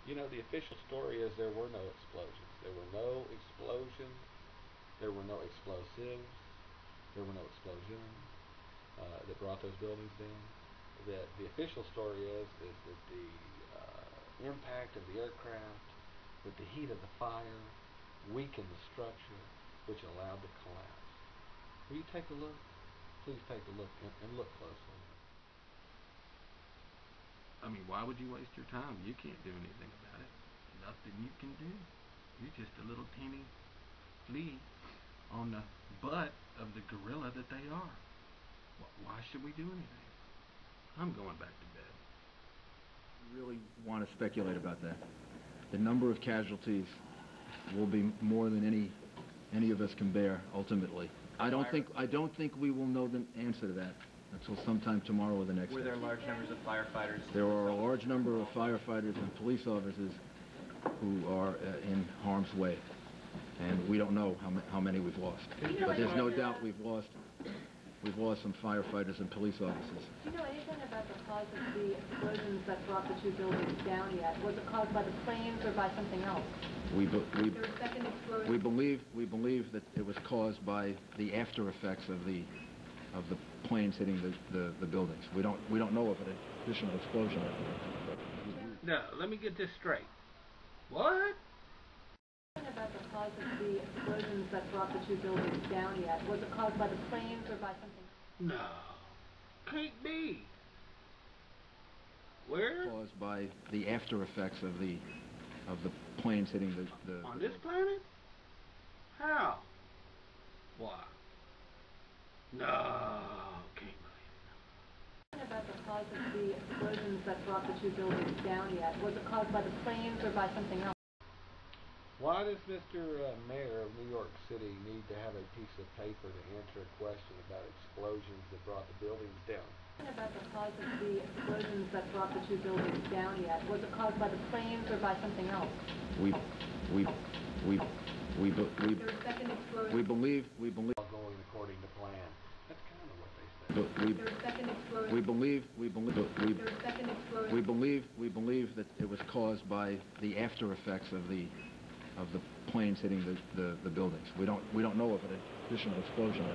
You know, the official story is there were no explosions. There were no explosions. There were no explosives. There were no explosions that brought those buildings down. The official story is that the impact of the aircraft with the heat of the fire weakened the structure, which allowed the collapse. Will you take a look? Please take a look and look closely. I mean, why would you waste your time? You can't do anything about it. Nothing you can do. You're just a little teeny flea on the butt of the gorilla that they are. Why should we do anything? I'm going back to bed. I really want to speculate about that. The number of casualties will be more than any of us can bear ultimately. I don't think we will know the answer to that until sometime tomorrow or the next day. Were there large numbers of firefighters? There are a large number of firefighters and police officers who are in harm's way, and we don't know how many we've lost. But there's no doubt we've lost some firefighters and police officers. Do you know anything about the cause of the explosions that brought the two buildings down yet? Was it caused by the planes or by something else? We believe that it was caused by the after effects of the planes hitting the buildings. We don't know of an additional explosion. Now, let me get this straight. What? About the cause of the explosions that brought the two buildings down yet? Was it caused by the planes or by something? No, can't be. Where? Caused by the after effects of the planes hitting the On this planet? How? Why? No, can't believe it. About the cause of the explosions that brought the two buildings down yet? Was it caused by the planes or by something else? Why does Mr. Mayor of New York City need to have a piece of paper to answer a question about explosions that brought the buildings down? About the cause of the explosions that brought the two buildings down yet? Was it caused by the planes or by something else? We believe All going according to plan. That's kind of what they said. we believe that it was caused by the after effects of the planes hitting the buildings. We don't know of an additional explosion.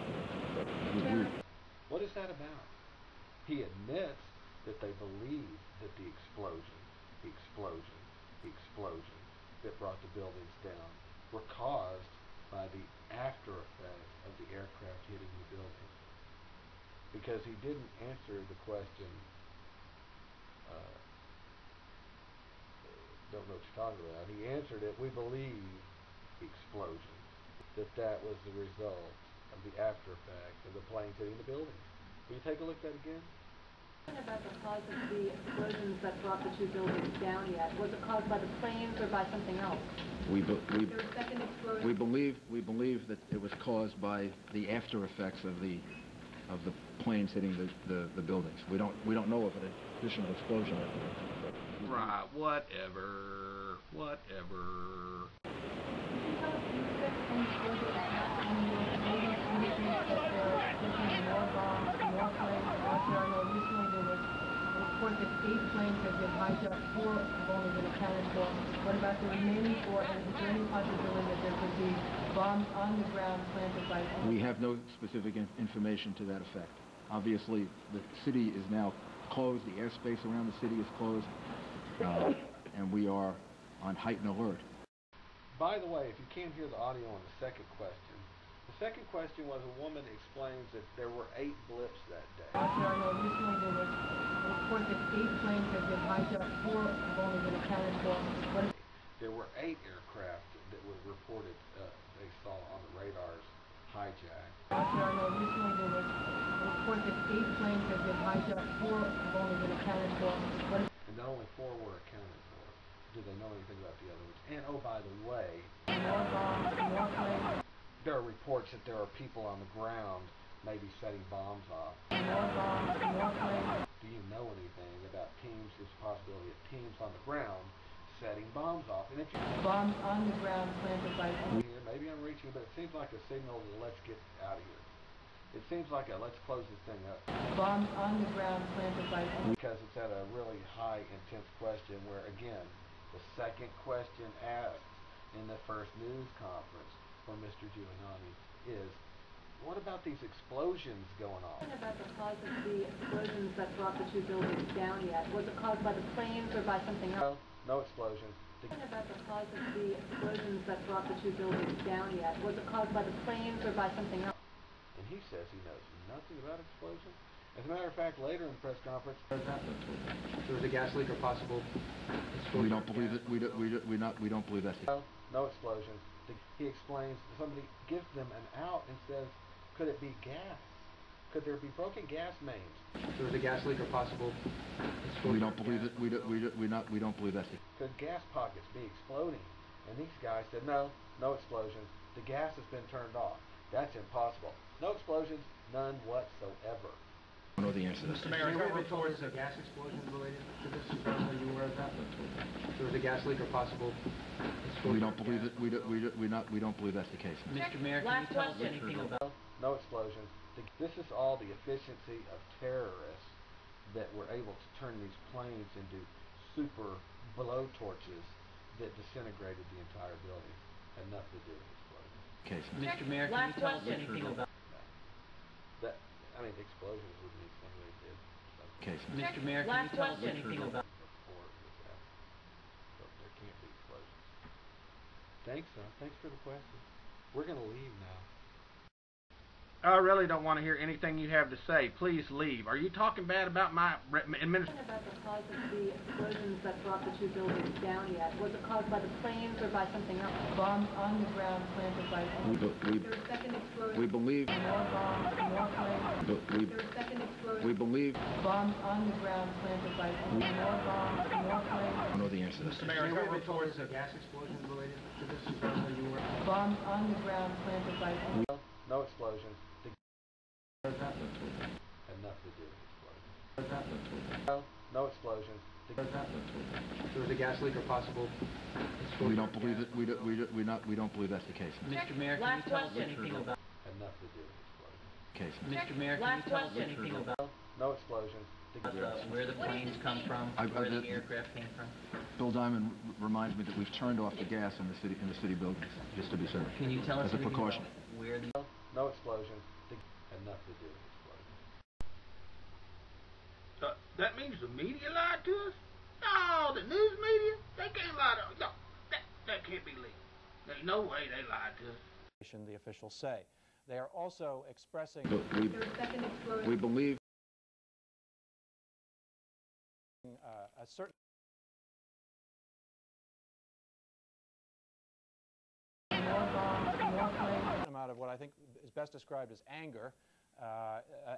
What is that about? He admits that they believe that the explosion that brought the buildings down were caused by the after effects of the aircraft hitting the building. Because he didn't answer the question, don't know what you're talking about. He answered it, we believe the explosion, that was the result of the after effects of the planes hitting the buildings. Will you take a look at that again? About the cause of the explosions that brought the two buildings down yet? Was it caused by the planes or by something else? We believe that it was caused by the after effects of the planes hitting the buildings. We don't know of an additional explosion. Right, whatever. Report that 8 planes have been hijacked, 4 have only been accounted for. What about the remaining 4? And is there any possibility that there could be bombs on the ground planted by... We have no specific information to that effect. Obviously, the city is now closed. The airspace around the city is closed. And we are on heightened alert. By the way, if you can't hear the audio on the second question was a woman explains that there were 8 blips that day. Recently there was a report that 8 planes have been hijacked, 4 have only been accounted for. There were 8 aircraft that were reported they saw on the radars hijacked. Recently there was a report that 8 planes have been hijacked, 4 have only been accounted for. And only 4 were accounted for. Do they know anything about the other ones? And oh, by the way, more bombs, more planes. There are reports that there are people on the ground maybe setting bombs off. More bombs, more planes. Do you know anything about teams? There's a possibility of teams on the ground setting bombs off. And if you bombs on the ground planted by here, maybe I'm reaching, but it seems like a signal to let's get out of here. It seems like a let's close this thing up. Bombs on the ground planted by because it's at a really high, intense question where, again, The second question asked in the first news conference for Mr. Giuliani is, what about these explosions going on? About the cause of the explosions that brought the two buildings down yet. Was it caused by the planes or by something else? No explosions. About the cause of the explosions that brought the two buildings down yet. Was it caused by the planes or by something else? And he says he knows nothing about explosions. As a matter of fact, later in the press conference, There was a gas leak or possible explosion. We don't believe it. We don't believe that's the no explosions. He explains, somebody gives them an out and says, could it be gas? Could there be broken gas mains? There was a gas leak or possible explosion. We don't believe it. We don't believe that's the Could gas pockets be exploding? And these guys said, no explosions. The gas has been turned off. That's impossible. No explosions, none whatsoever. I don't know the answer to that. Mr. Mayor, I got reports of gas explosion related to this. Are you aware of that? There was a gas leak or possible explosion. We don't believe it. We don't believe that's the case. Mr. Mayor, can you tell us anything about... No explosions. This is all the efficiency of terrorists that were able to turn these planes into super blowtorches that disintegrated the entire building. Had nothing to do with explosions. Case. Mr. Mayor, can you tell us anything about... Explosions would be something they did. So. Case. Mr. Mayor, can you tell us anything about... Before it was that. So there can't be explosions. Thanks, son. Thanks for the question. We're going to leave now. I really don't want to hear anything you have to say. Please leave. Are you talking bad about my administration? About the cause of the explosions that brought the two buildings down yet. Was it caused by the planes or by something else? Bombs on the ground planted by... There's second explosion. We believe... More bombs, more planes. There's second explosion. We believe... Bombs on the ground planted by... More bombs, more planes. I don't know the answer to that. Mr. Mayor, I got reports of gas explosions related to this. Are you aware? Bombs on the ground planted by... No explosions. Had nothing to do with explosions. No explosions. There was a gas leak or possible explosion. We don't believe it. We don't believe that's the case. Mr. Mayor, can you tell us anything about... Had nothing to do with explosions. Case. Mr. Mayor, can you tell us anything about... No explosions. where the planes come from, where the aircraft came from? Bill Diamond reminds me that we've turned off the gas in the city buildings, just to be certain. Can you tell us as a anything precaution? about where the... No explosions. Had nothing to do with explosions. That means the media lied to us? No, the news media? They can't lie to us. No, that can't be legal. There's no way they lied to us. The officials say. They are also expressing We believe a certain amount of what I think is best described as anger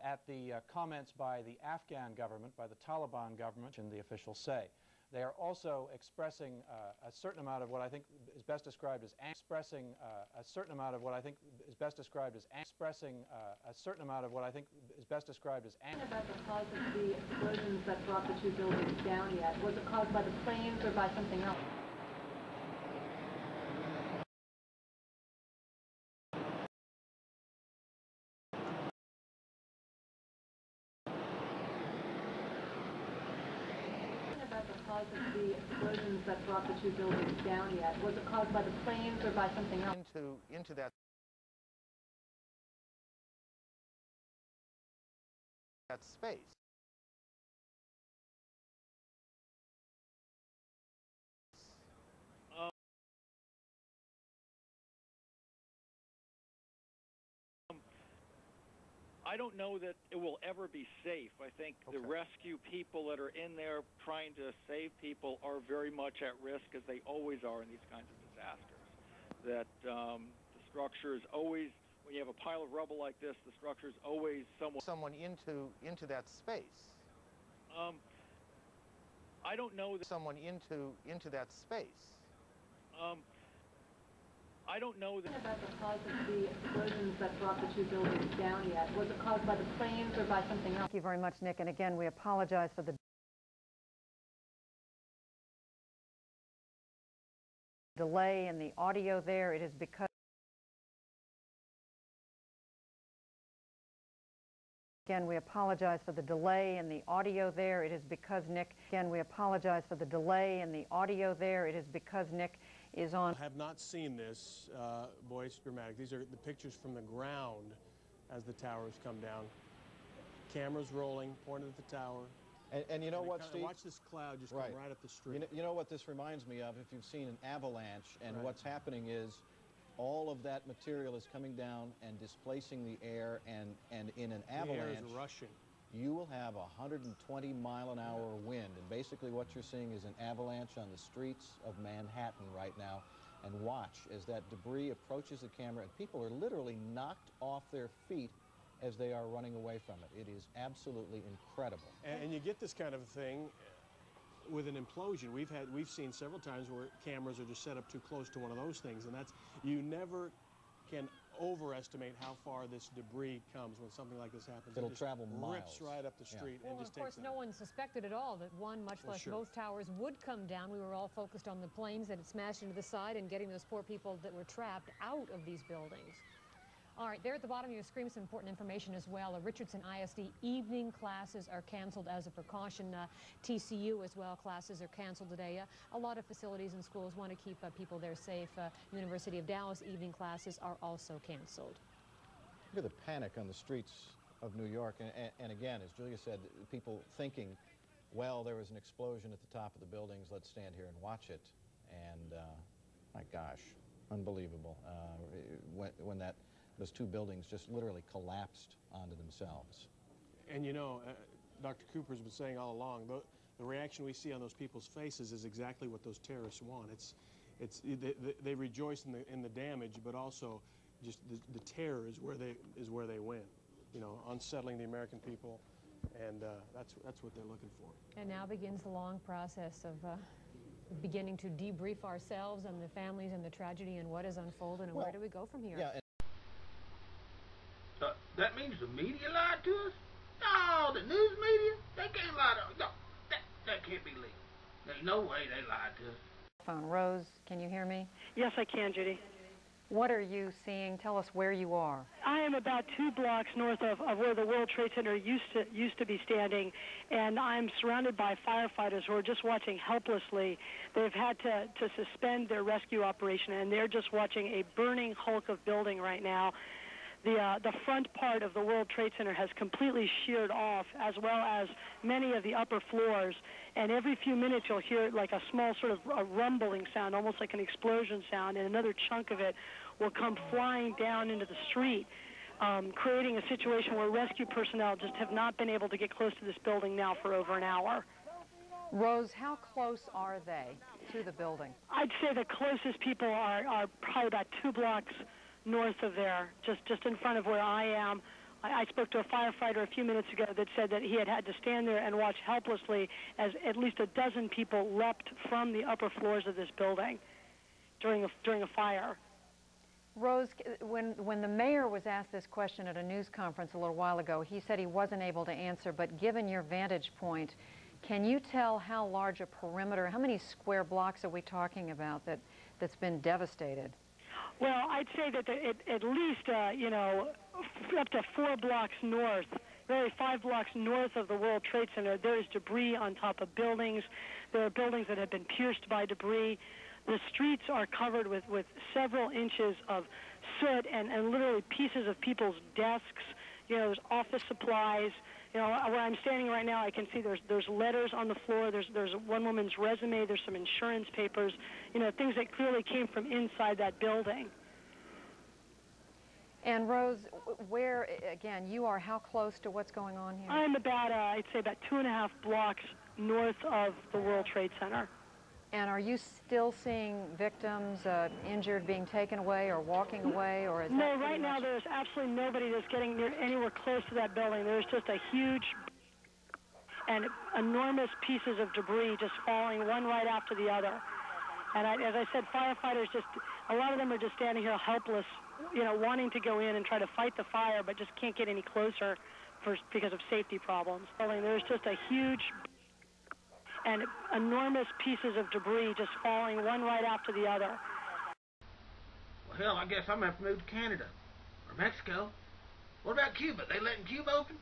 at the comments by the Afghan government, by the Taliban government, and the officials say. They are also expressing a certain amount of what I think is best described as expressing a certain amount of what I think is best described as expressing a certain amount of what I think is best described as anger. About the cause of the explosions that brought the two buildings down yet. Was it caused by the planes or by something else? Cause of the explosions that brought the two buildings down yet? Was it caused by the planes or by something else? Into that space. I don't know that it will ever be safe. I think the rescue people that are in there trying to save people are very much at risk, as they always are in these kinds of disasters. That the structure is always, when you have a pile of rubble like this, the structure is always someone into that space. I don't know that Someone into that space. I don't know that. About the cause of the explosions that brought the two buildings down yet. Was it caused by the planes or by something else? Thank you very much, Nick. And again, we apologize for the delay in the audio there. It is because Again, we apologize for the delay in the audio there. It is because Nick, again, we apologize for the delay in the audio there. It is because Nick is on. I have not seen this, boy, it's dramatic. These are the pictures from the ground as the towers come down. Cameras rolling, pointed at the tower. And you know what, Steve? Watch this cloud just come right up the street. You know what this reminds me of? If you've seen an avalanche, and what's happening is all of that material is coming down and displacing the air, and in an avalanche, the air is rushing. You will have a 120-mile-an-hour wind, and basically what you're seeing is an avalanche on the streets of Manhattan right now. And watch as that debris approaches the camera, and people are literally knocked off their feet as they are running away from it. It is absolutely incredible. And you get this kind of thing with an implosion. We've seen several times where cameras are just set up too close to one of those things, and that's, you never can overestimate how far this debris comes when something like this happens. It'll travel miles. Rips right up the street and just takes. Well, of course, no one suspected at all that one, much less both towers, would come down. We were all focused on the planes that had smashed into the side and getting those poor people that were trapped out of these buildings. All right, there at the bottom of your screen, some important information as well. Richardson ISD evening classes are canceled as a precaution. TCU as well, classes are canceled today. A lot of facilities and schools want to keep people there safe. University of Dallas evening classes are also canceled. Look at the panic on the streets of New York. And again, as Julia said, people thinking, well, there was an explosion at the top of the buildings, let's stand here and watch it. And my gosh, unbelievable. When those two buildings just literally collapsed onto themselves. And you know, Dr. Cooper's been saying all along, the reaction we see on those people's faces is exactly what those terrorists want. They rejoice in the damage, but also just the terror is where they win. You know, unsettling the American people, and that's what they're looking for. And now begins the long process of beginning to debrief ourselves and the families and the tragedy and what has unfolded, and where do we go from here? Yeah, that means the media lied to us? No, the news media, they can't lie to us. No, that can't be legal. There's no way they lied to us. Phone. Rose, can you hear me? Yes, I can, Judy. What are you seeing? Tell us where you are. I am about 2 blocks north of where the World Trade Center used to be standing, and I'm surrounded by firefighters who are just watching helplessly. They've had to suspend their rescue operation, and they're just watching a burning hulk of building right now. The front part of the World Trade Center has completely sheared off, as well as many of the upper floors. And every few minutes you'll hear like a small sort of a rumbling sound, almost like an explosion sound, and another chunk of it will come flying down into the street, creating a situation where rescue personnel just have not been able to get close to this building now for over an hour. Rose, how close are they to the building? I'd say the closest people are probably about 2 blocks north of there, just in front of where I am. I spoke to a firefighter a few minutes ago that said that he had to stand there and watch helplessly as at least a dozen people leapt from the upper floors of this building during a fire. Rose, when the mayor was asked this question at a news conference a little while ago, he said he wasn't able to answer, but given your vantage point, can you tell how large a perimeter, how many square blocks are we talking about that's been devastated? Well, I'd say that at least, you know, up to 4 blocks north, really 5 blocks north of the World Trade Center, there is debris on top of buildings. There are buildings that have been pierced by debris. The streets are covered with several inches of soot and literally pieces of people's desks. You know, there's office supplies. You know, where I'm standing right now, I can see there's letters on the floor. There's one woman's resume. There's some insurance papers. You know, things that clearly came from inside that building. And Rose, where, again, you are how close to what's going on here? I'm about, I'd say about 2.5 blocks north of the World Trade Center. And are you still seeing victims injured being taken away or walking away, or is No, right now there's absolutely nobody that's getting anywhere close to that building. There's just a huge and enormous pieces of debris just falling one right after the other. And as I said, firefighters a lot of them are just standing here helpless, you know, wanting to go in and try to fight the fire, but just can't get any closer because of safety problems. There's just a huge and enormous pieces of debris just falling one right after the other. Well, hell, I guess I'm going to have to move to Canada or Mexico. What about Cuba? They letting Cuba open?